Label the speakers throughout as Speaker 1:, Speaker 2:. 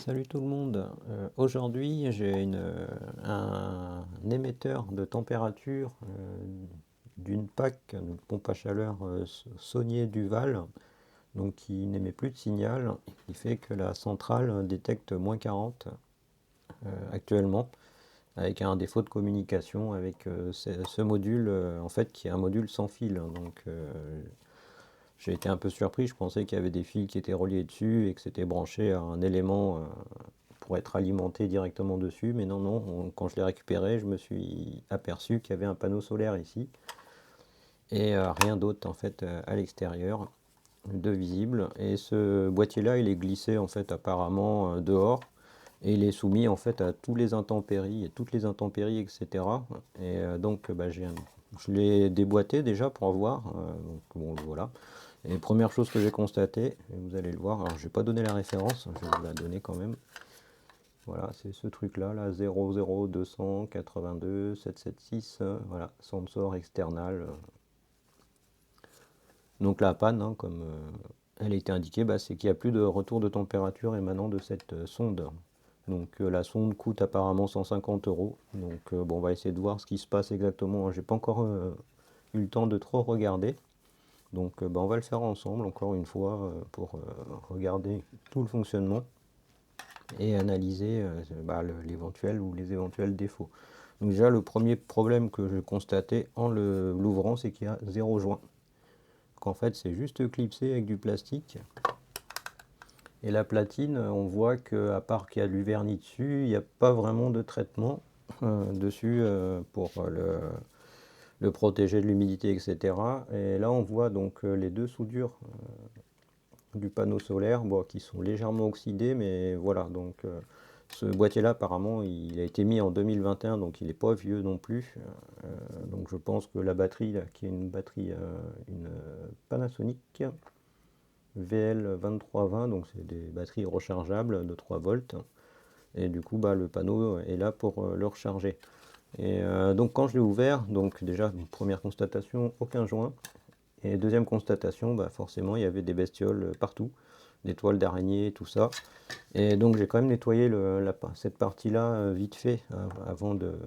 Speaker 1: Salut tout le monde. Aujourd'hui, j'ai un émetteur de température d'une PAC, une pompe à chaleur Saunier Duval, donc qui n'émet plus de signal, qui fait que la centrale détecte -40 actuellement, avec un défaut de communication avec ce module, en fait, qui est un module sans fil. Donc, j'ai été un peu surpris. Je pensais qu'il y avait des fils qui étaient reliés dessus et que c'était branché à un élément pour être alimenté directement dessus, mais non, non, quand je l'ai récupéré, je me suis aperçu qu'il y avait un panneau solaire ici, et rien d'autre en fait à l'extérieur de visible, et ce boîtier-là, il est glissé en fait apparemment dehors, et il est soumis en fait à tous les intempéries, et toutes les intempéries, etc. Et donc, je l'ai déboîté déjà pour voir, donc bon, voilà. Et première chose que j'ai constaté, et vous allez le voir, alors je vais pas donner la référence, je vais vous la donner quand même. Voilà, c'est ce truc-là, là, 00282 776, voilà, sensor external. Donc la panne, hein, comme elle a été indiquée, bah, c'est qu'il n'y a plus de retour de température émanant de cette sonde. Donc la sonde coûte apparemment 150 euros. Donc bon, on va essayer de voir ce qui se passe exactement. J'ai pas encore eu le temps de trop regarder. Donc bah, on va le faire ensemble, encore une fois, pour regarder tout le fonctionnement et analyser l'éventuel ou les éventuels défauts. Donc déjà, le premier problème que je constatais en l'ouvrant, c'est qu'il y a zéro joint. Qu'en fait, c'est juste clipsé avec du plastique. Et la platine, on voit qu'à part qu'il y a du vernis dessus, il n'y a pas vraiment de traitement dessus pour le protéger de l'humidité, etc. Et là, on voit donc les deux soudures du panneau solaire, bon, qui sont légèrement oxydés, mais voilà, donc ce boîtier-là, apparemment, il a été mis en 2021, donc il n'est pas vieux non plus. Donc je pense que la batterie, là, qui est une batterie, une Panasonic VL2320, donc c'est des batteries rechargeables de 3 volts. Et du coup, bah, le panneau est là pour le recharger. Et donc quand je l'ai ouvert, donc déjà, première constatation, aucun joint. Et deuxième constatation, bah forcément, il y avait des bestioles partout, des toiles d'araignée, tout ça. Et donc, j'ai quand même nettoyé cette partie-là vite fait avant de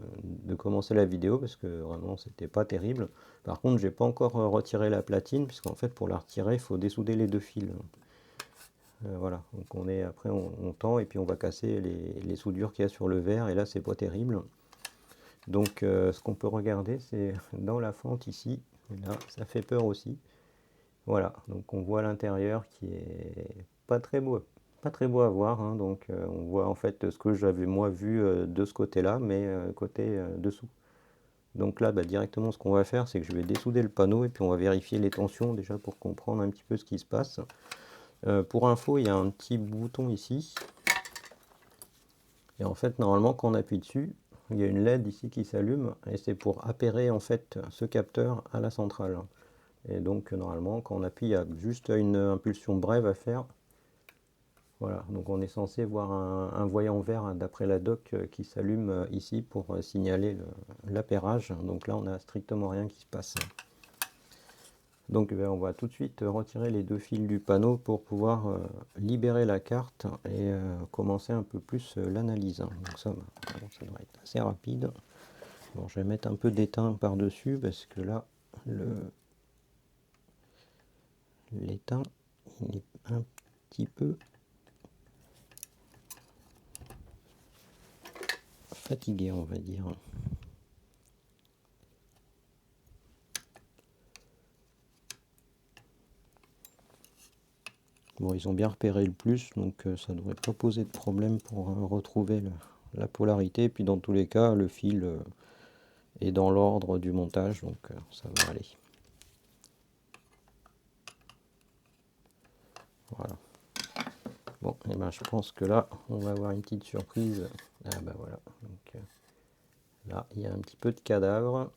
Speaker 1: commencer la vidéo, parce que vraiment, c'était pas terrible. Par contre, j'ai pas encore retiré la platine, puisqu'en fait, pour la retirer, il faut dessouder les deux fils. Voilà, donc après, on tend, et puis on va casser les soudures qu'il y a sur le verre, et là, c'est pas terrible. Donc, ce qu'on peut regarder, c'est dans la fente ici. Là, ça fait peur aussi. Voilà, donc on voit l'intérieur qui est pas très beau à voir, hein. Donc on voit en fait ce que j'avais moi vu de ce côté-là, mais côté dessous. Donc là, bah, directement, ce qu'on va faire, c'est que je vais dessouder le panneau et puis on va vérifier les tensions déjà pour comprendre un petit peu ce qui se passe. Pour info, il y a un petit bouton ici. Et en fait, normalement, quand on appuie dessus, il y a une LED ici qui s'allume et c'est pour appairer en fait ce capteur à la centrale. Et donc, normalement, quand on appuie, il y a juste une impulsion brève à faire. Voilà, donc on est censé voir un voyant vert d'après la doc qui s'allume ici pour signaler l'appairage. Donc là, on n'a strictement rien qui se passe. Donc on va tout de suite retirer les deux fils du panneau pour pouvoir libérer la carte et commencer un peu plus l'analyse. Donc ça devrait être assez rapide. Bon, je vais mettre un peu d'étain par-dessus parce que là, l'étain, il est un petit peu fatigué, on va dire. Bon, ils ont bien repéré le plus, donc ça ne devrait pas poser de problème pour retrouver la polarité. Et puis dans tous les cas, le fil est dans l'ordre du montage, donc ça va aller. Voilà. Bon, et ben je pense que là, on va avoir une petite surprise. Ah bah voilà. Donc là, il y a un petit peu de cadavre.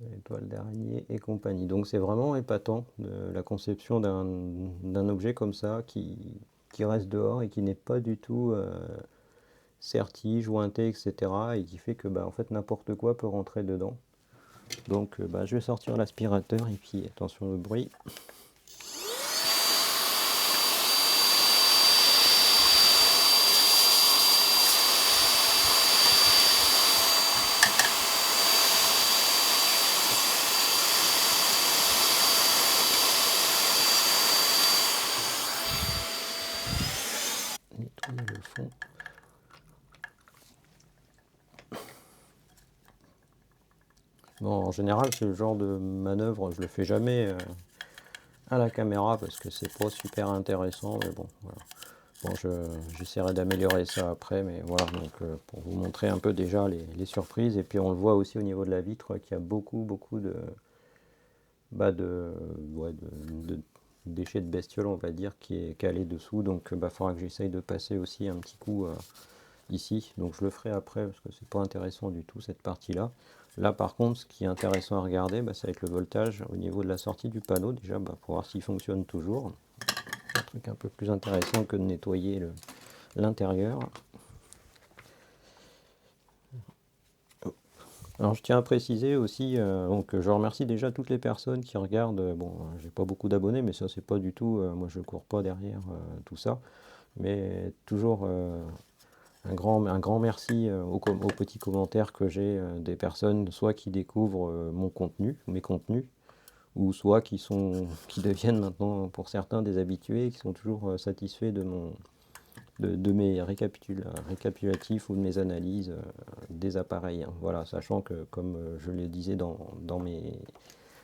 Speaker 1: Les toiles d'araignée et compagnie. Donc c'est vraiment épatant la conception d'un objet comme ça qui reste dehors et qui n'est pas du tout serti, jointé, etc. Et qui fait que bah, en fait n'importe quoi peut rentrer dedans. Donc bah, je vais sortir l'aspirateur et puis attention au bruit. le fond. Bon, en général, ce genre de manœuvre, je le fais jamais à la caméra parce que c'est pas super intéressant, mais bon, voilà. Bon, j'essaierai d'améliorer ça après, mais voilà, donc pour vous montrer un peu déjà les surprises, et puis on le voit aussi au niveau de la vitre qu'il y a beaucoup de, bah ouais, de déchets de bestioles, on va dire, qui est calé dessous, donc il faudra que j'essaye de passer aussi un petit coup ici, donc je le ferai après parce que c'est pas intéressant du tout cette partie-là. Là par contre, ce qui est intéressant à regarder, ça va être le voltage au niveau de la sortie du panneau, déjà pour voir s'il fonctionne toujours. Un truc un peu plus intéressant que de nettoyer l'intérieur. Alors je tiens à préciser aussi, donc je remercie déjà toutes les personnes qui regardent. Bon, j'ai pas beaucoup d'abonnés, mais ça c'est pas du tout. Moi je cours pas derrière tout ça, mais toujours un grand merci aux petits commentaires que j'ai des personnes, soit qui découvrent mon contenu, mes contenus, ou soit qui deviennent maintenant pour certains des habitués, et qui sont toujours satisfaits de mes récapitulatifs ou de mes analyses des appareils, hein. Voilà, sachant que, comme je le disais dans mes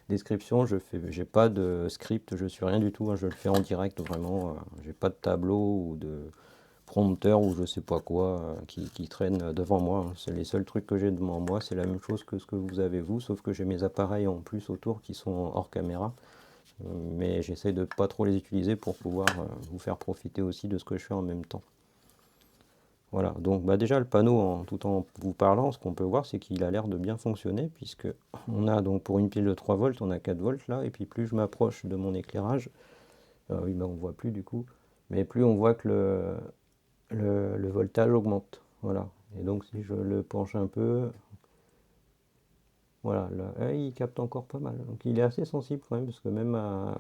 Speaker 1: descriptions, j'ai pas de script, je suis rien du tout, hein, je le fais en direct vraiment. J'ai pas de tableau ou de prompteur ou je sais pas quoi qui traîne devant moi, hein. C'est les seuls trucs que j'ai devant moi, c'est la même chose que ce que vous avez vous, sauf que j'ai mes appareils en plus autour qui sont hors caméra. Mais j'essaie de pas trop les utiliser pour pouvoir vous faire profiter aussi de ce que je fais en même temps. Voilà, donc déjà le panneau, tout en vous parlant, ce qu'on peut voir, c'est qu'il a l'air de bien fonctionner, puisque on a donc pour une pile de 3 volts, on a 4 volts là, et puis plus je m'approche de mon éclairage, oui, on voit plus du coup, mais plus on voit que le voltage augmente. Voilà, et donc si je le penche un peu, voilà, là, il capte encore pas mal. Donc il est assez sensible quand même, parce que même à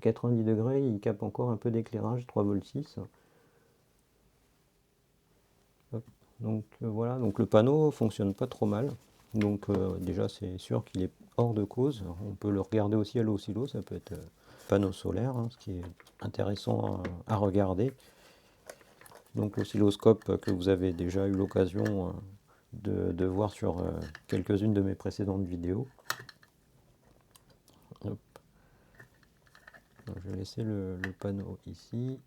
Speaker 1: 90 degrés, il capte encore un peu d'éclairage, 3 volts 6. Hop. Donc voilà, donc le panneau fonctionne pas trop mal. Donc déjà c'est sûr qu'il est hors de cause. Alors, on peut le regarder aussi à l'oscillo, ça peut être panneau solaire, hein, ce qui est intéressant à regarder. Donc l'oscilloscope que vous avez déjà eu l'occasion de voir sur quelques-unes de mes précédentes vidéos. Hop. Donc, je vais laisser le panneau ici.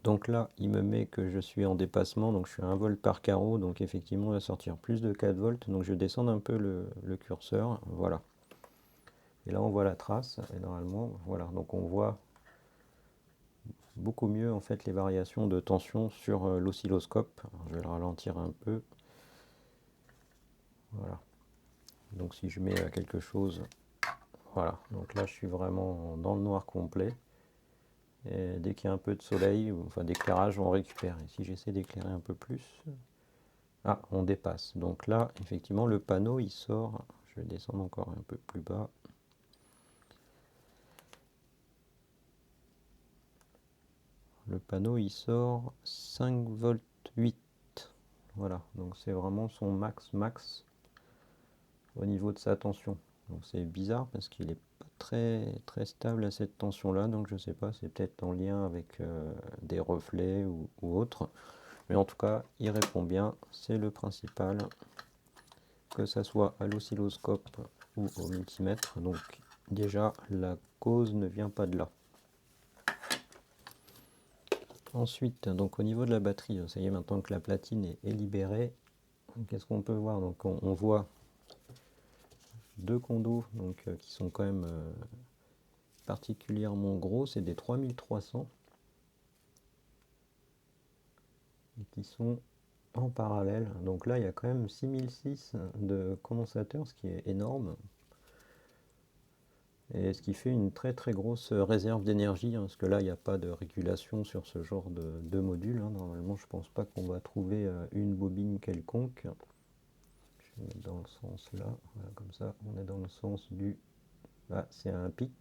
Speaker 1: Donc là, il me met que je suis en dépassement, donc je suis à 1 volt par carreau, donc effectivement, il va sortir plus de 4 volts. Donc je vais descendre un peu le curseur, voilà. Et là, on voit la trace, et normalement, voilà. Donc on voit beaucoup mieux en fait les variations de tension sur l'oscilloscope. Je vais le ralentir un peu, voilà. Donc si je mets quelque chose, voilà. Donc là, je suis vraiment dans le noir complet. Et dès qu'il y a un peu de soleil, enfin d'éclairage, on récupère. Et si j'essaie d'éclairer un peu plus, ah, on dépasse. Donc là, effectivement, le panneau, il sort. Je vais descendre encore un peu plus bas. Le panneau, il sort 5 volts 8. Voilà, donc c'est vraiment son max au niveau de sa tension. Donc c'est bizarre parce qu'il n'est pas très stable à cette tension-là. Donc je sais pas, c'est peut-être en lien avec des reflets ou autre. Mais en tout cas, il répond bien. C'est le principal. Que ça soit à l'oscilloscope ou au multimètre. Donc déjà, la cause ne vient pas de là. Ensuite, donc au niveau de la batterie, ça y est, maintenant que la platine est libérée, qu'est-ce qu'on peut voir? Donc on voit deux condos donc, qui sont quand même particulièrement gros, c'est des 3300 et qui sont en parallèle. Donc là, il y a quand même 6006 de condensateurs, ce qui est énorme. Et ce qui fait une très grosse réserve d'énergie, hein, parce que là, il n'y a pas de régulation sur ce genre de module, hein. Normalement, je ne pense pas qu'on va trouver une bobine quelconque. Je vais mettre dans le sens là, voilà, comme ça, on est dans le sens du... Ah, c'est un PIC,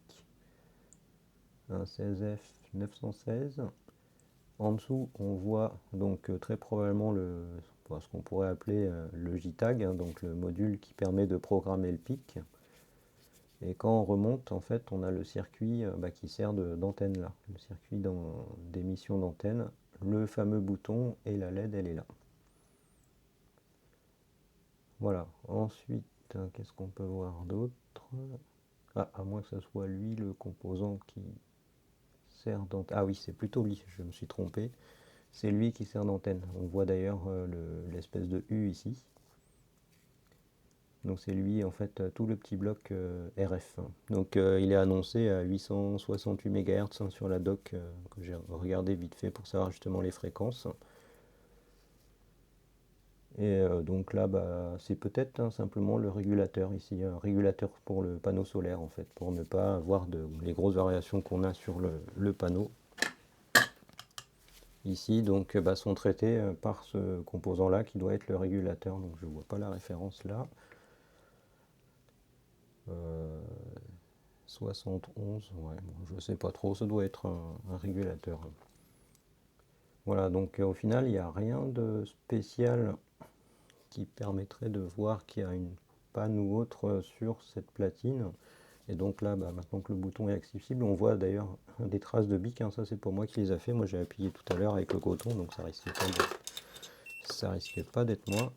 Speaker 1: un 16F 916. En dessous, on voit donc très probablement ce qu'on pourrait appeler le JTAG, hein, donc le module qui permet de programmer le PIC. Et quand on remonte, en fait, on a le circuit qui sert d'antenne là, le circuit d'émission d'antenne. le fameux bouton et la LED elle est là. Voilà, ensuite qu'est-ce qu'on peut voir d'autre? Ah, à moins que ce soit lui le composant qui sert d'antenne. Ah oui, c'est plutôt lui, je me suis trompé. C'est lui qui sert d'antenne. On voit d'ailleurs l'espèce de U ici. Donc c'est lui en fait tout le petit bloc RF. Donc il est annoncé à 868 MHz sur la doc que j'ai regardé vite fait pour savoir justement les fréquences. Et donc là bah, c'est peut-être simplement le régulateur ici, un régulateur pour le panneau solaire en fait, pour ne pas avoir les grosses variations qu'on a sur le panneau. Ici donc bah, sont traités par ce composant là qui doit être le régulateur, donc je ne vois pas la référence là. 71, ouais, bon, je sais pas trop, ça doit être un régulateur. Voilà, donc au final, il n'y a rien de spécial qui permettrait de voir qu'il y a une panne ou autre sur cette platine. Et donc là, bah, maintenant que le bouton est accessible, on voit d'ailleurs des traces de bic, hein, ça c'est pas moi qui les a fait, moi j'ai appuyé tout à l'heure avec le coton, donc ça risquait pas d'être moi.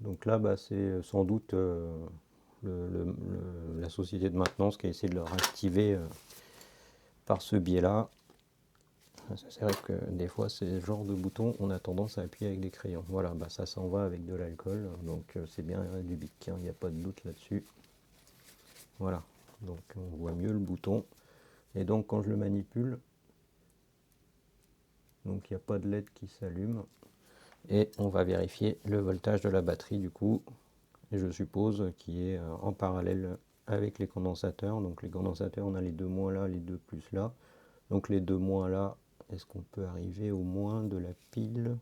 Speaker 1: Donc là, bah, c'est sans doute la société de maintenance qui a essayé de le réactiver par ce biais-là. C'est vrai que des fois, ces genres de boutons, on a tendance à appuyer avec des crayons. Voilà, bah, ça s'en va avec de l'alcool, donc c'est bien du bic, il n'y a pas de doute là-dessus. Voilà, donc on voit mieux le bouton. Et donc quand je le manipule, donc il n'y a pas de LED qui s'allume. Et on va vérifier le voltage de la batterie du coup. Et je suppose qu'il est en parallèle avec les condensateurs. Donc les condensateurs, on a les deux moins là, les deux plus là. Donc les deux moins là, est-ce qu'on peut arriver au moins de la pile?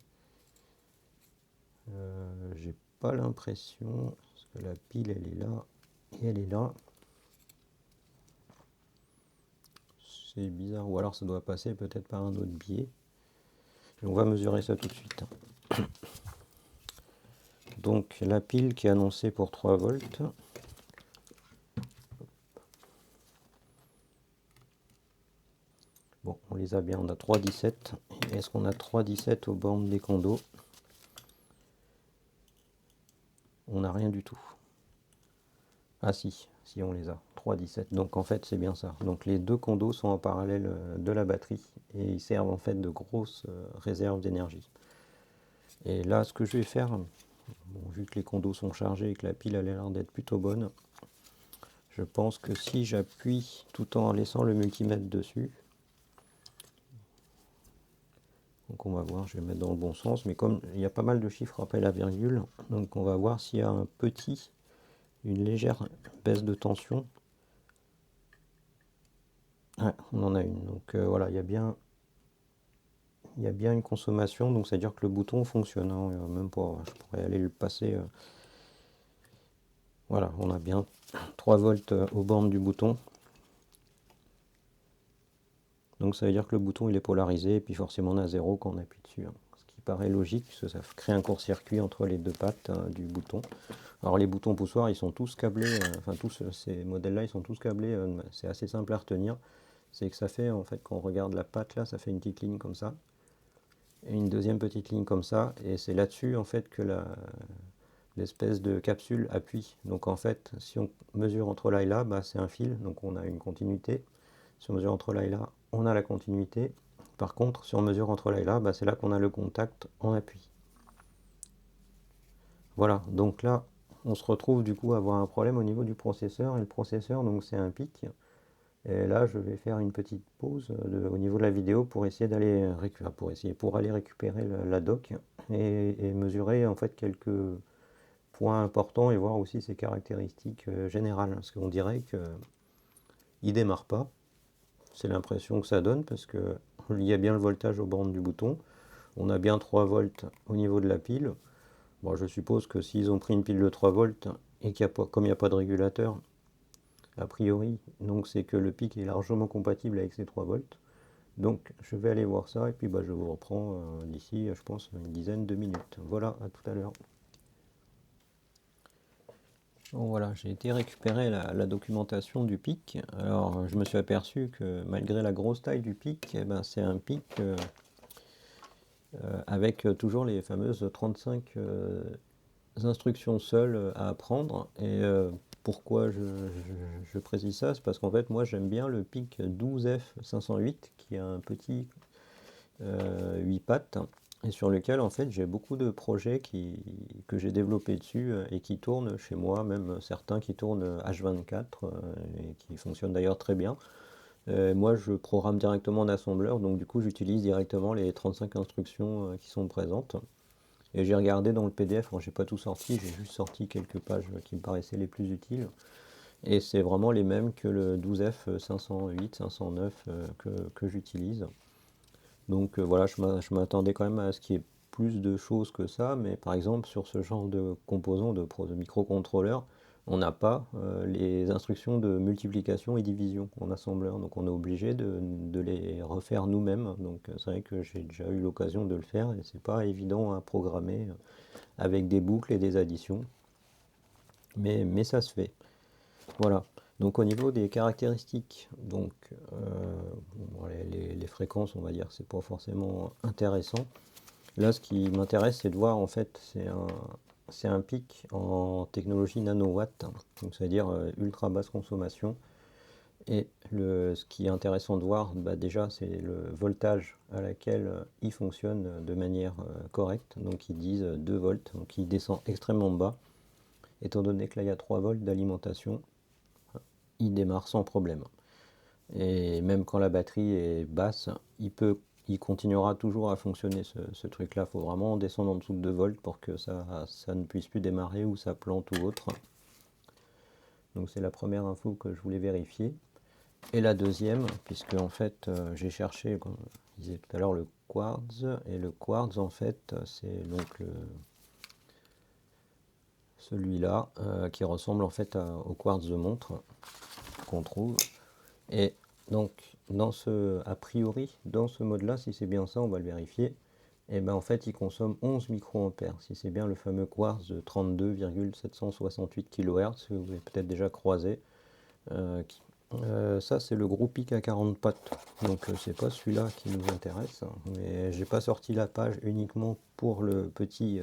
Speaker 1: J'ai pas l'impression, parce que la pile elle est là et elle est là. C'est bizarre, ou alors ça doit passer peut-être par un autre biais. Et on va mesurer ça tout de suite. Donc la pile qui est annoncée pour 3 volts. Bon, on les a bien, on a 3,17. Est-ce qu'on a 3,17 aux bornes des condos? On n'a rien du tout. Ah si, si on les a, 3,17. Donc en fait c'est bien ça. Donc les deux condos sont en parallèle de la batterie et ils servent en fait de grosses réserves d'énergie. Et là ce que je vais faire, bon, vu que les condos sont chargés et que la pile a l'air d'être plutôt bonne, je pense que si j'appuie tout en laissant le multimètre dessus, donc on va voir, je vais mettre dans le bon sens, mais comme il y a pas mal de chiffres après la virgule, donc on va voir s'il y a une légère baisse de tension. Ouais, on en a une, donc voilà, il y a bien une consommation, donc c'est à dire que le bouton fonctionne, hein, même pas, je pourrais aller le passer. Voilà, on a bien 3 volts aux bornes du bouton. Donc ça veut dire que le bouton il est polarisé et puis forcément on a 0 quand on appuie dessus, hein. Ce qui paraît logique puisque ça crée un court-circuit entre les deux pattes du bouton. Alors les boutons poussoirs ils sont tous câblés, enfin tous ces modèles là ils sont tous câblés, c'est assez simple à retenir. C'est que ça fait en fait quand on regarde la patte là, ça fait une petite ligne comme ça. Et une deuxième petite ligne comme ça, et c'est là-dessus en fait que l'espèce de capsule appuie. Donc en fait, si on mesure entre là et là, bah, c'est un fil, donc on a une continuité. Si on mesure entre là et là, on a la continuité. Par contre, si on mesure entre là et là, bah, c'est là qu'on a le contact en appui. Voilà, donc là, on se retrouve du coup à avoir un problème au niveau du processeur, et le processeur, donc c'est un pic. Et là, je vais faire une petite pause au niveau de la vidéo pour essayer pour aller récupérer la doc et mesurer en fait quelques points importants et voir aussi ses caractéristiques générales. Parce qu'on dirait qu'il démarre pas. C'est l'impression que ça donne parce que il y a bien le voltage aux bornes du bouton. On a bien 3 volts au niveau de la pile. Bon, je suppose que s'ils ont pris une pile de 3 volts et comme il n'y a pas de régulateur, a priori, donc c'est que le pic est largement compatible avec ces 3 volts. Donc je vais aller voir ça et puis bah, je vous reprends d'ici, je pense, une dizaine de minutes. Voilà, à tout à l'heure. Bon, voilà, j'ai été récupérer la documentation du pic. Alors, je me suis aperçu que malgré la grosse taille du pic, eh ben, c'est un pic avec toujours les fameuses 35 instructions seules à apprendre. Et pourquoi je précise ça? C'est parce qu'en fait, moi, j'aime bien le pic 12F508 qui a un petit 8 pattes et sur lequel en fait j'ai beaucoup de projets que j'ai développés dessus et qui tournent chez moi, même certains qui tournent H24 et qui fonctionnent d'ailleurs très bien. Moi je programme directement en assembleur, donc du coup j'utilise directement les 35 instructions qui sont présentes. Et j'ai regardé dans le PDF, alors j'ai pas tout sorti, j'ai juste sorti quelques pages qui me paraissaient les plus utiles. Et c'est vraiment les mêmes que le 12F 508, 509 que j'utilise. Donc voilà, je m'attendais quand même à ce qu'il y ait plus de choses que ça, mais par exemple sur ce genre de composants de microcontrôleurs, on n'a pas les instructions de multiplication et division en assembleur, donc on est obligé de les refaire nous-mêmes. Donc c'est vrai que j'ai déjà eu l'occasion de le faire et c'est pas évident à programmer avec des boucles et des additions, mais ça se fait. Voilà. Donc au niveau des caractéristiques, donc bon, les fréquences, on va dire, c'est pas forcément intéressant. Là, ce qui m'intéresse, c'est de voir en fait, c'est un pic en technologie nanowatt, donc c'est-à-dire ultra basse consommation. Et ce qui est intéressant de voir, bah, déjà, c'est le voltage à laquelle il fonctionne de manière correcte. Donc ils disent 2 volts, donc il descend extrêmement bas. Étant donné que là, il y a 3 volts d'alimentation, il démarre sans problème. Et même quand la batterie est basse, il continuera toujours à fonctionner ce truc-là. Il faut vraiment descendre en dessous de 2 volts pour que ça ne puisse plus démarrer ou ça plante ou autre. Donc c'est la première info que je voulais vérifier. Et la deuxième, puisque en fait j'ai cherché, comme je disais tout à l'heure, le quartz. Et le quartz en fait c'est donc celui-là qui ressemble en fait au quartz de montre qu'on trouve. Et donc, a priori, dans ce mode-là, si c'est bien ça, on va le vérifier. Et ben en fait, il consomme 11 microampères. Si c'est bien le fameux quartz de 32,768 kHz que vous avez peut-être déjà croisé. Euh, Ça, c'est le gros pic à 40 pattes. Donc, c'est pas celui-là qui nous intéresse. Mais j'ai pas sorti la page uniquement pour le petit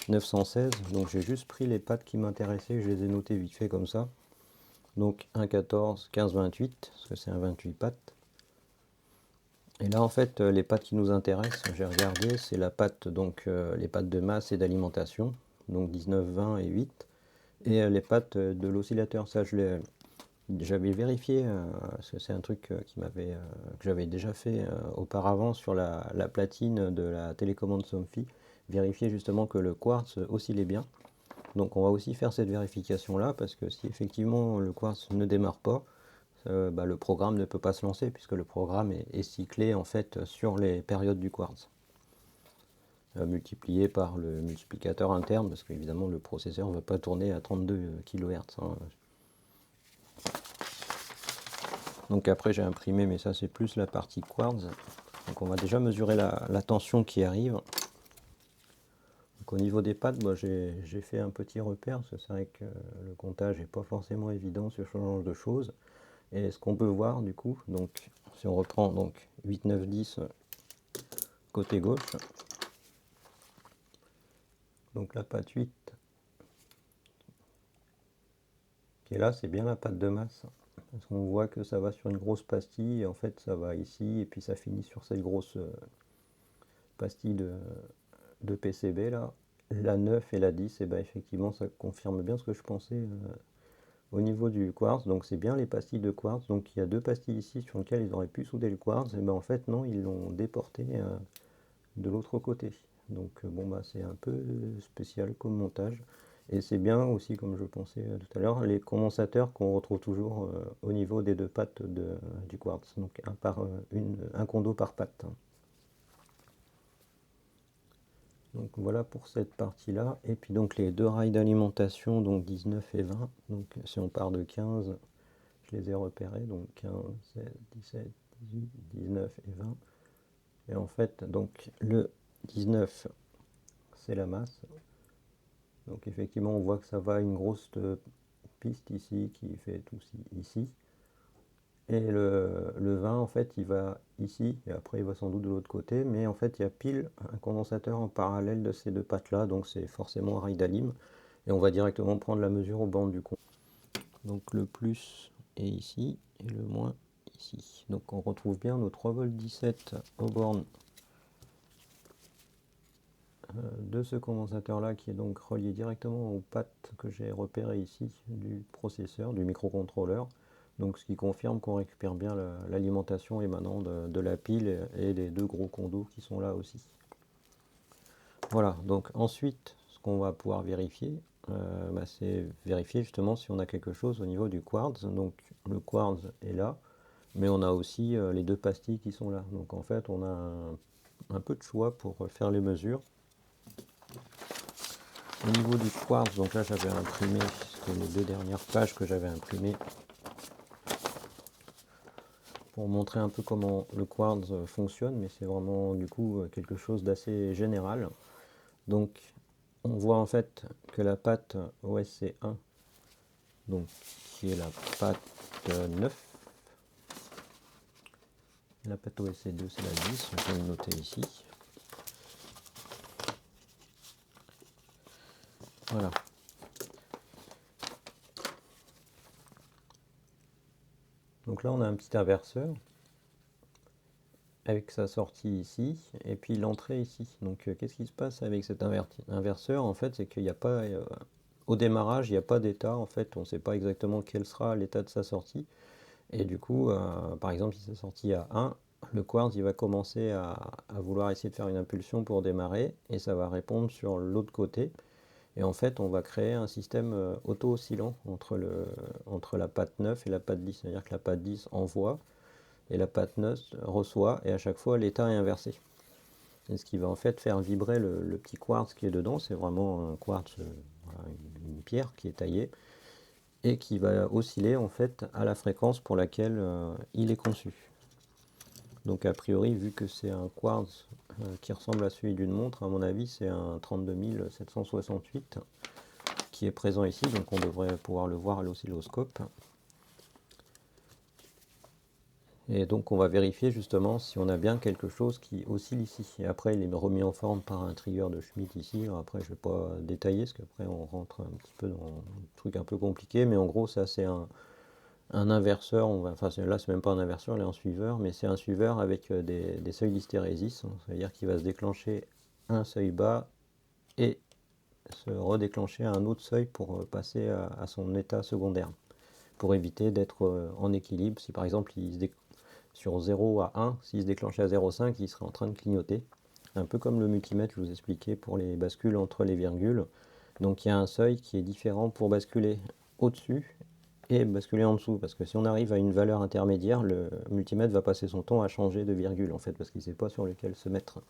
Speaker 1: 916. Donc, j'ai juste pris les pattes qui m'intéressaient. Je les ai notées vite fait comme ça. Donc 1,14, 15, 28, parce que c'est un 28 pattes. Et là en fait les pattes qui nous intéressent, j'ai regardé, c'est la patte, donc les pattes de masse et d'alimentation, donc 19, 20 et 8. Et les pattes de l'oscillateur, ça j'avais vérifié, parce que c'est un truc que j'avais déjà fait auparavant sur la platine de la télécommande Somfy, vérifier justement que le quartz oscillait bien. Donc on va aussi faire cette vérification là parce que si effectivement le quartz ne démarre pas, bah, le programme ne peut pas se lancer puisque le programme est cyclé en fait sur les périodes du quartz, multiplié par le multiplicateur interne parce qu'évidemment le processeur ne va pas tourner à 32 kHz. Hein. Donc après j'ai imprimé, mais ça c'est plus la partie quartz. Donc on va déjà mesurer la tension qui arrive. Donc au niveau des pattes, bah, j'ai fait un petit repère parce que c'est vrai que le comptage n'est pas forcément évident sur ce genre de choses. Et ce qu'on peut voir du coup, donc si on reprend donc 8, 9, 10 côté gauche, donc la patte 8 qui est là, c'est bien la patte de masse. Parce qu'on voit que ça va sur une grosse pastille, et en fait ça va ici, et puis ça finit sur cette grosse pastille de PCB là. La 9 et la 10, et ben effectivement ça confirme bien ce que je pensais au niveau du quartz. Donc c'est bien les pastilles de quartz. Donc il y a deux pastilles ici sur lesquelles ils auraient pu souder le quartz, et ben en fait non, ils l'ont déporté de l'autre côté. Donc bon bah c'est un peu spécial comme montage. Et c'est bien aussi, comme je pensais tout à l'heure, les condensateurs qu'on retrouve toujours au niveau des deux pattes du quartz. Donc un condo par patte. Donc voilà pour cette partie-là. Et puis donc les deux rails d'alimentation, donc 19 et 20. Donc si on part de 15, je les ai repérés. Donc 15, 16, 17, 18, 19 et 20. Et en fait, donc le 19, c'est la masse. Donc effectivement, on voit que ça va à une grosse piste ici qui fait tout ici. Et le vin, en fait, il va ici, et après il va sans doute de l'autre côté, mais en fait, il y a pile un condensateur en parallèle de ces deux pattes-là, donc c'est forcément un rail d'alim, et on va directement prendre la mesure au banc du con. Donc le plus est ici, et le moins ici. Donc on retrouve bien nos 3,17 V aux bornes de ce condensateur-là, qui est donc relié directement aux pattes que j'ai repérées ici du processeur, du microcontrôleur. Donc ce qui confirme qu'on récupère bien l'alimentation émanant de la pile et des deux gros condos qui sont là aussi. Voilà, donc ensuite ce qu'on va pouvoir vérifier, c'est vérifier justement si on a quelque chose au niveau du quartz. Donc le quartz est là, mais on a aussi les deux pastilles qui sont là. Donc en fait on a un peu de choix pour faire les mesures. Au niveau du quartz, donc là j'avais imprimé, c'était les deux dernières pages que j'avais imprimées pour montrer un peu comment le quartz fonctionne, mais c'est vraiment du coup quelque chose d'assez général. Donc on voit en fait que la patte OSC1, donc qui est la patte 9, la patte OSC2 c'est la 10, je vais le noter ici. Voilà. Donc là on a un petit inverseur avec sa sortie ici et puis l'entrée ici. Donc qu'est-ce qui se passe avec cet inverseur? En fait, c'est qu'il n'y a pas au démarrage, il n'y a pas d'état. En fait, on ne sait pas exactement quel sera l'état de sa sortie. Et du coup, par exemple, si sa sortie à 1, le quartz il va commencer à vouloir essayer de faire une impulsion pour démarrer et ça va répondre sur l'autre côté. Et en fait, on va créer un système auto-oscillant entre la patte 9 et la patte 10. C'est-à-dire que la patte 10 envoie et la patte 9 reçoit, et à chaque fois l'état est inversé. Et ce qui va en fait faire vibrer le petit quartz qui est dedans, c'est vraiment un quartz, voilà, une pierre qui est taillée, et qui va osciller en fait à la fréquence pour laquelle il est conçu. Donc a priori, vu que c'est un quartz qui ressemble à celui d'une montre, à mon avis c'est un 32768 qui est présent ici, donc on devrait pouvoir le voir à l'oscilloscope. Et donc on va vérifier justement si on a bien quelque chose qui oscille ici. Et après il est remis en forme par un trigger de Schmitt ici. Alors après je ne vais pas détailler parce qu'après on rentre un petit peu dans un truc un peu compliqué. Mais en gros ça c'est un inverseur. Enfin là c'est même pas un inverseur, il est un suiveur. Mais c'est un suiveur avec des seuils d'hystérésis. Ça veut dire qu'il va se déclencher un seuil bas et se redéclencher à un autre seuil pour passer à son état secondaire. Pour éviter d'être en équilibre. Si par exemple il se sur 0 à 1, s'il se déclenchait à 0,5, il serait en train de clignoter. Un peu comme le multimètre, je vous expliquais, pour les bascules entre les virgules. Donc il y a un seuil qui est différent pour basculer au-dessus et basculer en dessous. Parce que si on arrive à une valeur intermédiaire, le multimètre va passer son temps à changer de virgule, en fait, parce qu'il ne sait pas sur lequel se mettre.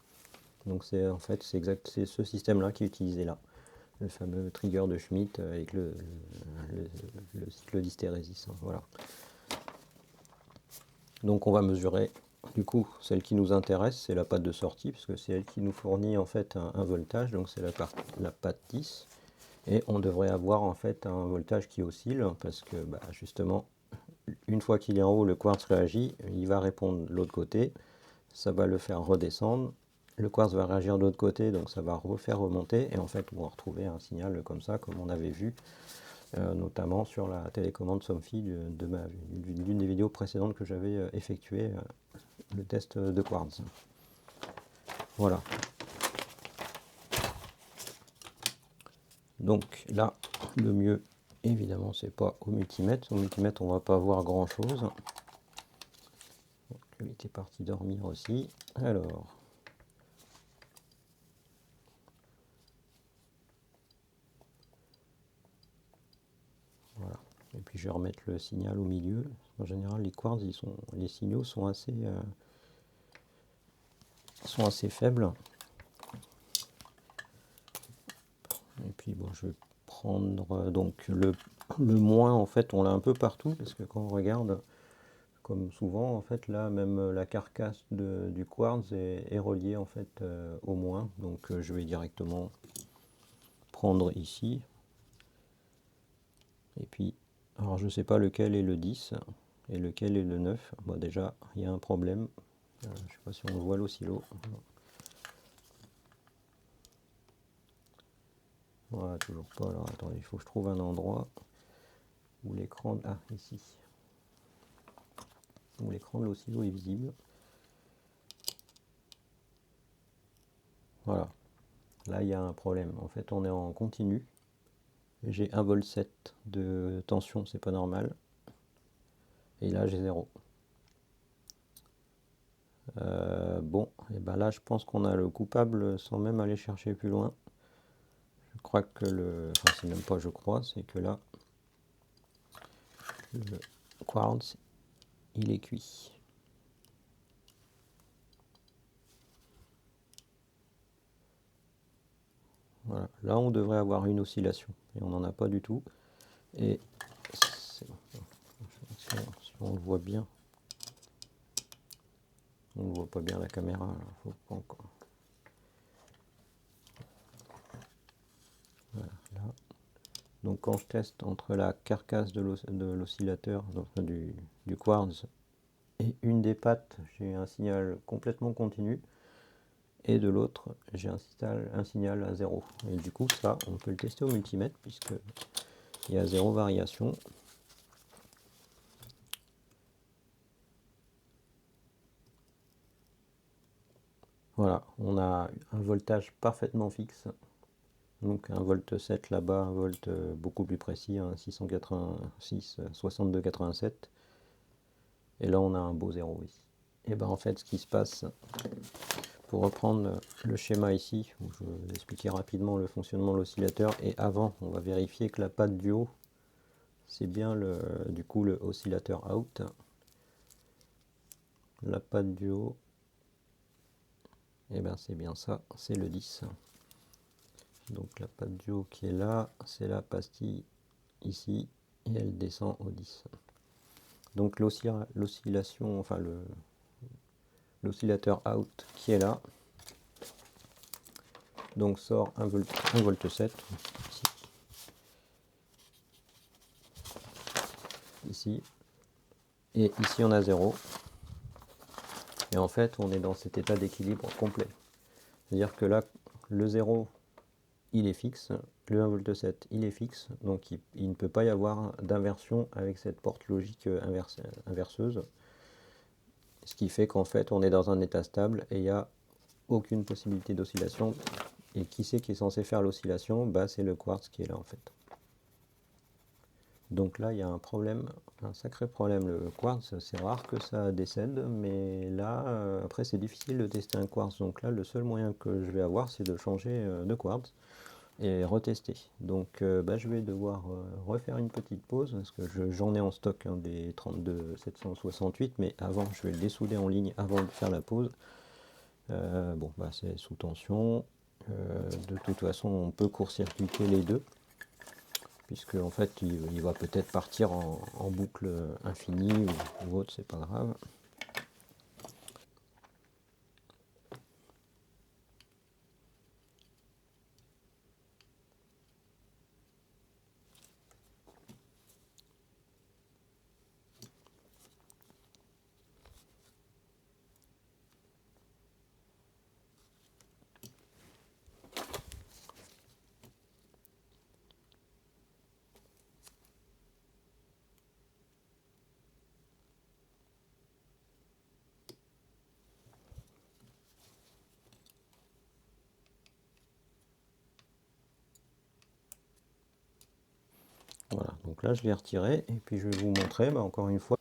Speaker 1: Donc c'est en fait c'est ce système-là qui est utilisé là. Le fameux trigger de Schmitt avec le cycle d'hystérésis. Voilà. Donc on va mesurer du coup celle qui nous intéresse, c'est la patte de sortie, puisque c'est elle qui nous fournit en fait un voltage, donc c'est la patte 10. Et on devrait avoir en fait un voltage qui oscille, parce que justement, une fois qu'il est en haut, le quartz réagit, il va répondre de l'autre côté, ça va le faire redescendre, le quartz va réagir de l'autre côté, donc ça va refaire remonter, et en fait on va retrouver un signal comme ça, comme on avait vu notamment sur la télécommande Somfy d'une des vidéos précédentes que j'avais effectué le test de quartz. Voilà. Donc là, le mieux, évidemment, c'est pas au multimètre. Au multimètre, on va pas voir grand chose. Lui était parti dormir aussi. Alors. Voilà. Et puis je vais remettre le signal au milieu. En général, les quartz, les signaux sont assez faibles. Et puis bon, je vais prendre donc le moins, en fait, on l'a un peu partout, parce que quand on regarde, comme souvent, en fait, là, même la carcasse du quartz est reliée, en fait, au moins. Donc je vais directement prendre ici. Et puis, alors je sais pas lequel est le 10 et lequel est le 9. Bon, déjà, il y a un problème. Je sais pas si on voit l'oscillo. Voilà, toujours pas. Alors attendez, il faut que je trouve un endroit où l'écran... Ah, ici. Où l'écran de l'oscillo est visible. Voilà. Là, il y a un problème. En fait, on est en continu. J'ai 1,7 V de tension, c'est pas normal. Et là, j'ai 0. Bon, et ben là, je pense qu'on a le coupable sans même aller chercher plus loin. Je crois que le... Enfin, c'est même pas je crois, c'est que là, le quartz, il est cuit. Voilà. Là, on devrait avoir une oscillation. Et on n'en a pas du tout. Et si on le voit bien, on ne voit pas bien la caméra. Faut pas encore. Voilà, là. Donc quand je teste entre la carcasse de l'oscillateur, du quartz, et une des pattes, j'ai un signal complètement continu. Et de l'autre, j'ai un signal à 0. Et du coup, ça, on peut le tester au multimètre, puisque il y a 0 variation. Voilà, on a un voltage parfaitement fixe. Donc 1,7 V là-bas, 1 V beaucoup plus précis, 686, 62,87. Et là, on a un beau 0 ici. Et bien en fait, ce qui se passe, pour reprendre le schéma ici, où je vais expliquer rapidement le fonctionnement de l'oscillateur, et avant, on va vérifier que la patte du haut, c'est bien du coup le oscillateur out. La patte du haut, et bien c'est bien ça, c'est le 10. Donc la patte du haut qui est là, c'est la pastille ici, et elle descend au 10. Donc l'oscillation, enfin l'oscillateur out qui est là, donc sort 1,7 V ici, et ici on a 0. Et en fait, on est dans cet état d'équilibre complet. C'est-à-dire que là, le 0, il est fixe, le 1,7 V, il est fixe, donc il ne peut pas y avoir d'inversion avec cette porte logique inverseuse. Ce qui fait qu'en fait, on est dans un état stable et il n'y a aucune possibilité d'oscillation. Et qui c'est qui est censé faire l'oscillation? Bah, c'est le quartz qui est là en fait. Donc là, il y a un problème, un sacré problème. Le quartz, c'est rare que ça décède, mais là, après, c'est difficile de tester un quartz. Donc là, le seul moyen que je vais avoir, c'est de changer de quartz et retester. Donc bah, je vais devoir refaire une petite pause, parce que j'en ai en stock des 32 768, mais avant, je vais le dessouder en ligne avant de faire la pause. Bon, bah, c'est sous tension. De toute façon, on peut court-circuiter les deux, puisque en fait il va peut-être partir en boucle infinie ou autre, c'est pas grave. Voilà, donc là je l'ai retiré et puis je vais vous montrer encore une fois.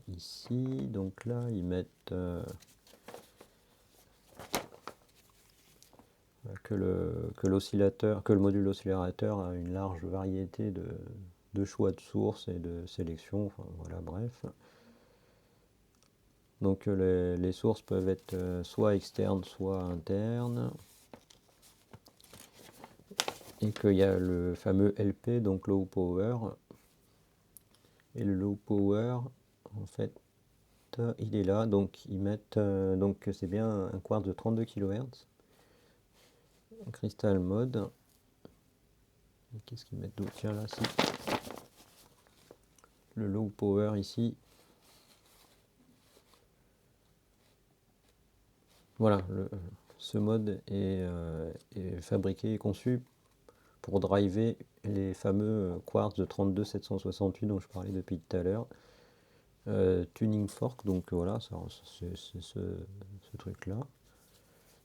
Speaker 1: Ici, donc là ils mettent que l'oscillateur, que le module oscillateur a une large variété de choix de sources et de sélection, enfin, voilà, bref. Donc les sources peuvent être soit externes, soit internes. Et qu'il y a le fameux LP, donc Low Power. Et le Low Power, en fait, il est là. Donc ils mettent, donc c'est bien un quartz de 32 kHz. Crystal Mode. Qu'est-ce qu'ils mettent d'autre? Tiens là, si. Le low power ici. Voilà, ce mode est fabriqué et conçu pour driver les fameux quartz de 32768 dont je parlais depuis tout à l'heure. Tuning fork, donc voilà, c'est ce truc-là.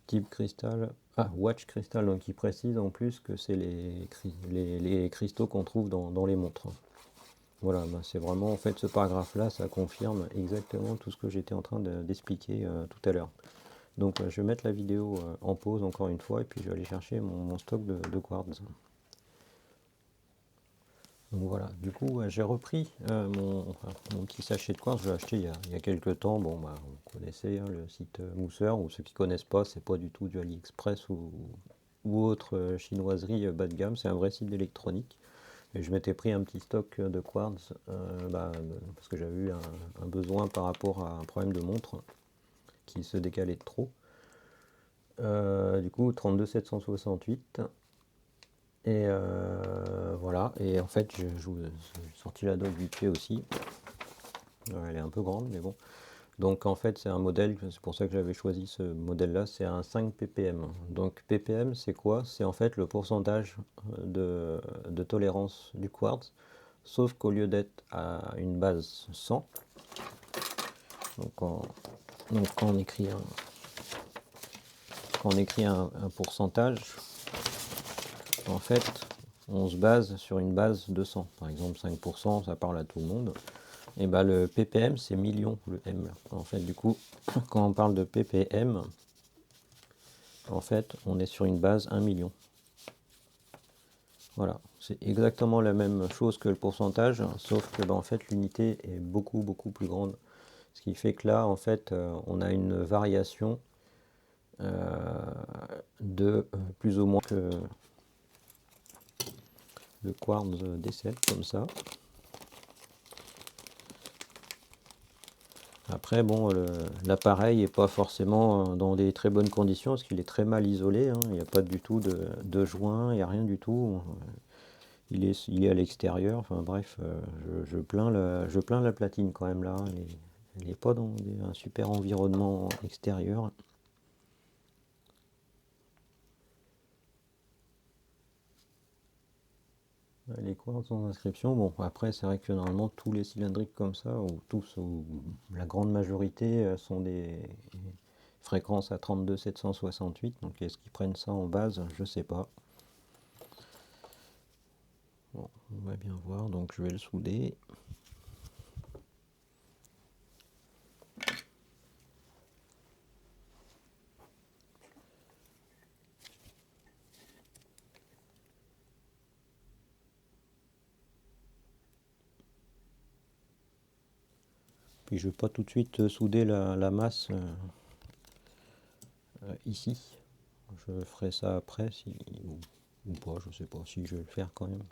Speaker 1: Type cristal, watch crystal, donc il précise en plus que c'est les cristaux qu'on trouve dans les montres. Voilà, bah c'est vraiment en fait ce paragraphe-là, ça confirme exactement tout ce que j'étais en train d'expliquer tout à l'heure. Donc je vais mettre la vidéo en pause encore une fois et puis je vais aller chercher mon stock de quartz. Donc voilà, du coup j'ai repris mon petit sachet de quartz que j'ai acheté il y a quelques temps. Bon bah vous connaissez hein, le site Mousseur, ou ceux qui connaissent pas, c'est pas du tout du AliExpress ou autre chinoiserie bas de gamme, c'est un vrai site d'électronique. Et je m'étais pris un petit stock de quartz parce que j'avais eu un besoin par rapport à un problème de montre qui se décalait de trop. Du coup 32768. Et voilà, et en fait j'ai sorti la doc vite fait aussi. Elle est un peu grande mais bon. Donc en fait c'est un modèle, c'est pour ça que j'avais choisi ce modèle là, c'est un 5 ppm. Donc ppm c'est quoi? C'est en fait le pourcentage de tolérance du quartz, sauf qu'au lieu d'être à une base 100, donc quand on écrit un pourcentage, en fait on se base sur une base de 100. Par exemple 5%, ça parle à tout le monde. Et bah le ppm c'est million, le M. En fait du coup quand on parle de ppm, en fait on est sur une base 1 million. Voilà, c'est exactement la même chose que le pourcentage, sauf que bah, en fait l'unité est beaucoup plus grande. Ce qui fait que là en fait on a une variation de plus ou moins que le quartz D7 comme ça. Après, bon, l'appareil n'est pas forcément dans des très bonnes conditions parce qu'il est très mal isolé. Hein. Il n'y a pas du tout de joint, il n'y a rien du tout. Il est à l'extérieur. Enfin bref, je plains la platine quand même là. Elle n'est pas dans un super environnement extérieur. Les quartz sans inscription. Bon, après, c'est vrai que normalement tous les cylindriques comme ça, ou la grande majorité, sont des fréquences à 32 768. Donc est-ce qu'ils prennent ça en base? Je sais pas. Bon, on va bien voir. Donc je vais le souder. Puis je vais pas tout de suite souder la masse ici. Je ferai ça après ou pas, je sais pas si je vais le faire quand même.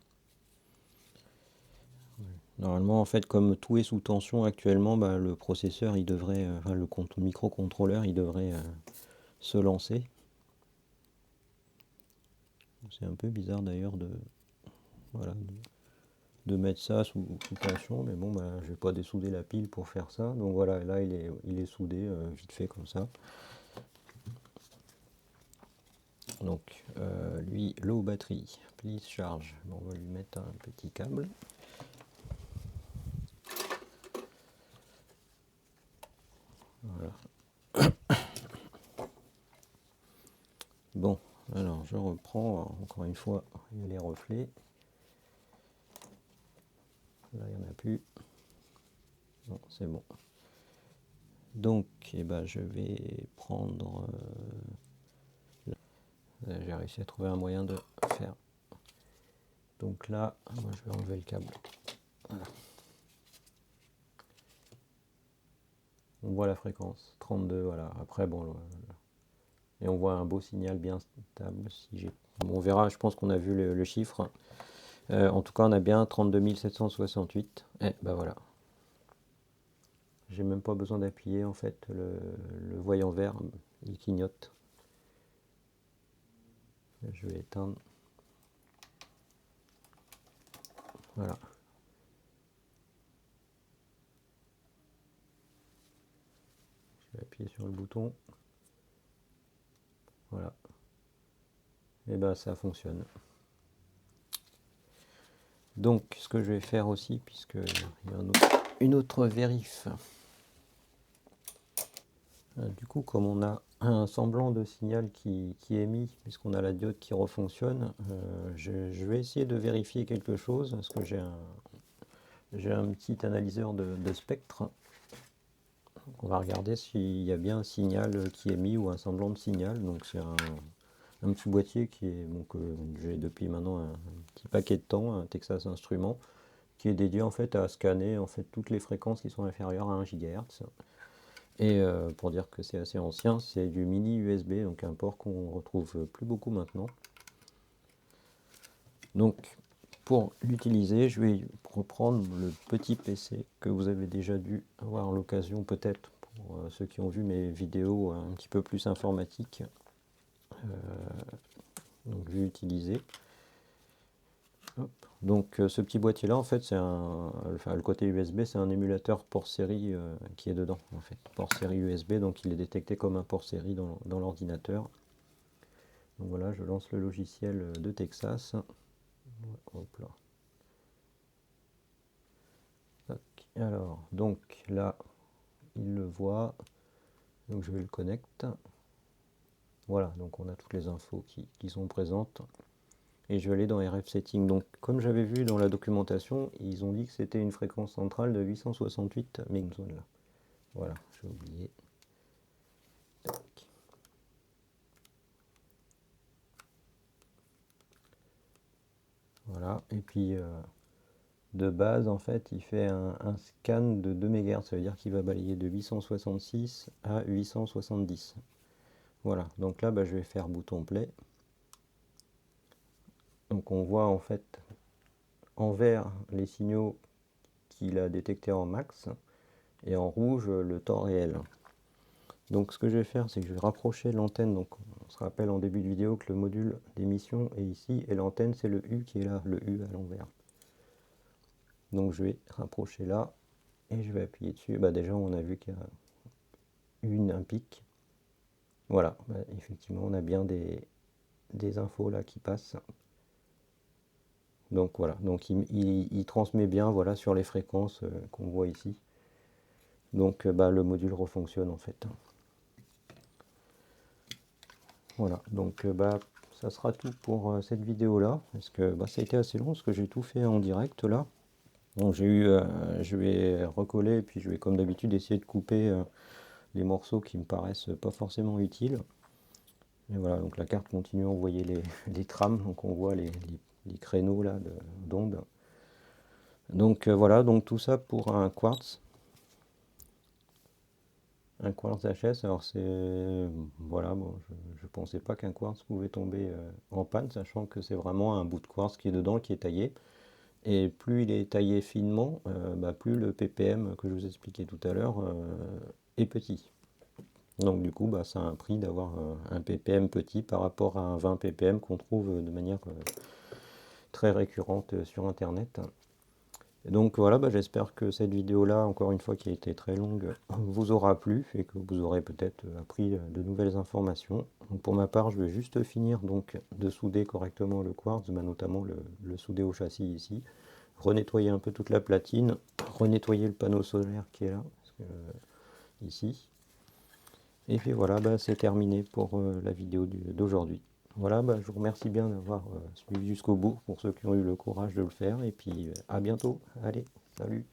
Speaker 1: Normalement, en fait, comme tout est sous tension actuellement, bah, le processeur, il devrait, enfin, le microcontrôleur, il devrait se lancer. C'est un peu bizarre d'ailleurs voilà, de mettre ça sous tension, mais bon, bah, je vais pas dessouder la pile pour faire ça. Donc voilà, là, il est soudé vite fait comme ça. Donc, lui, low battery, please charge. Bon, on va lui mettre un petit câble. Voilà. Bon, alors je reprends. Encore une fois, il y a les reflets. Là, il n'y en a plus. Bon, c'est bon. Donc, eh ben, je vais prendre. J'ai réussi à trouver un moyen de faire. Donc là, moi, je vais enlever le câble. Voilà. On voit la fréquence, 32, voilà. Après, bon, et on voit un beau signal bien stable. Bon, on verra, je pense qu'on a vu le chiffre. En tout cas, on a bien 32 768. Et ben voilà. J'ai même pas besoin d'appuyer, en fait, le voyant vert, il clignote. Je vais éteindre. Voilà. Je vais appuyer sur le bouton. Voilà. Et ben ça fonctionne. Donc ce que je vais faire aussi, puisque il y a une autre vérif. Du coup, comme on a un semblant de signal qui est émis, puisqu'on a la diode qui refonctionne, je vais essayer de vérifier quelque chose, parce que j'ai un petit analyseur de spectre. Donc on va regarder s'il y a bien un signal qui est émis ou un semblant de signal. Donc c'est un petit boîtier qui est, bon, que j'ai depuis maintenant un petit paquet de temps, un Texas Instruments, qui est dédié en fait à scanner en fait toutes les fréquences qui sont inférieures à 1 GHz. Et pour dire que c'est assez ancien, c'est du mini USB, donc un port qu'on retrouve plus beaucoup maintenant. Donc pour l'utiliser, je vais reprendre le petit PC que vous avez déjà dû avoir l'occasion peut-être, pour ceux qui ont vu mes vidéos un petit peu plus informatiques. Donc je vais utiliser. Hop. Donc ce petit boîtier là en fait c'est le côté USB, c'est un émulateur port série qui est dedans en fait, port série USB, donc il est détecté comme un port série dans l'ordinateur. Donc voilà, je lance le logiciel de Texas. Hop là. Alors donc là il le voit, donc je vais le connecter. Voilà, donc on a toutes les infos qui sont présentes. Et je vais aller dans RF Setting. Donc, comme j'avais vu dans la documentation, ils ont dit que c'était une fréquence centrale de 868 MHz. Voilà, j'ai oublié. Tac. Voilà, et puis de base, en fait, il fait un scan de 2 MHz. Ça veut dire qu'il va balayer de 866 à 870. Voilà, donc là, bah, je vais faire bouton play. Donc on voit en fait en vert les signaux qu'il a détectés en max et en rouge le temps réel. Donc ce que je vais faire, c'est que je vais rapprocher l'antenne. Donc on se rappelle en début de vidéo que le module d'émission est ici et l'antenne c'est le U qui est là, le U à l'envers. Donc je vais rapprocher là et je vais appuyer dessus. Bah, déjà on a vu qu'il y a un pic. Voilà, bah, effectivement on a bien des infos là qui passent. Donc voilà, donc il transmet bien, voilà, sur les fréquences qu'on voit ici. Donc bah, le module refonctionne en fait. Voilà, donc bah, ça sera tout pour cette vidéo là, parce que bah, ça a été assez long, parce que j'ai tout fait en direct là. Donc je vais recoller, et puis je vais comme d'habitude essayer de couper les morceaux qui me paraissent pas forcément utiles. Et voilà, donc la carte continue à envoyer les trames, donc on voit les créneaux là d'ondes. Donc voilà, donc tout ça pour un quartz. Un quartz HS, alors c'est... Voilà, bon, je pensais pas qu'un quartz pouvait tomber en panne, sachant que c'est vraiment un bout de quartz qui est dedans, qui est taillé. Et plus il est taillé finement, bah, plus le ppm que je vous expliquais tout à l'heure est petit. Donc du coup, bah, ça a un prix d'avoir un ppm petit par rapport à un 20 ppm qu'on trouve de manière très récurrente sur Internet. Et donc voilà, bah, j'espère que cette vidéo-là, encore une fois qui a été très longue, vous aura plu et que vous aurez peut-être appris de nouvelles informations. Donc pour ma part, je vais juste finir donc de souder correctement le quartz, bah, notamment le souder au châssis ici, renettoyer un peu toute la platine, renettoyer le panneau solaire qui est là, ici. Et puis voilà, bah, c'est terminé pour la vidéo d'aujourd'hui. Voilà, bah, je vous remercie bien d'avoir suivi jusqu'au bout pour ceux qui ont eu le courage de le faire. Et puis à bientôt. Allez, salut.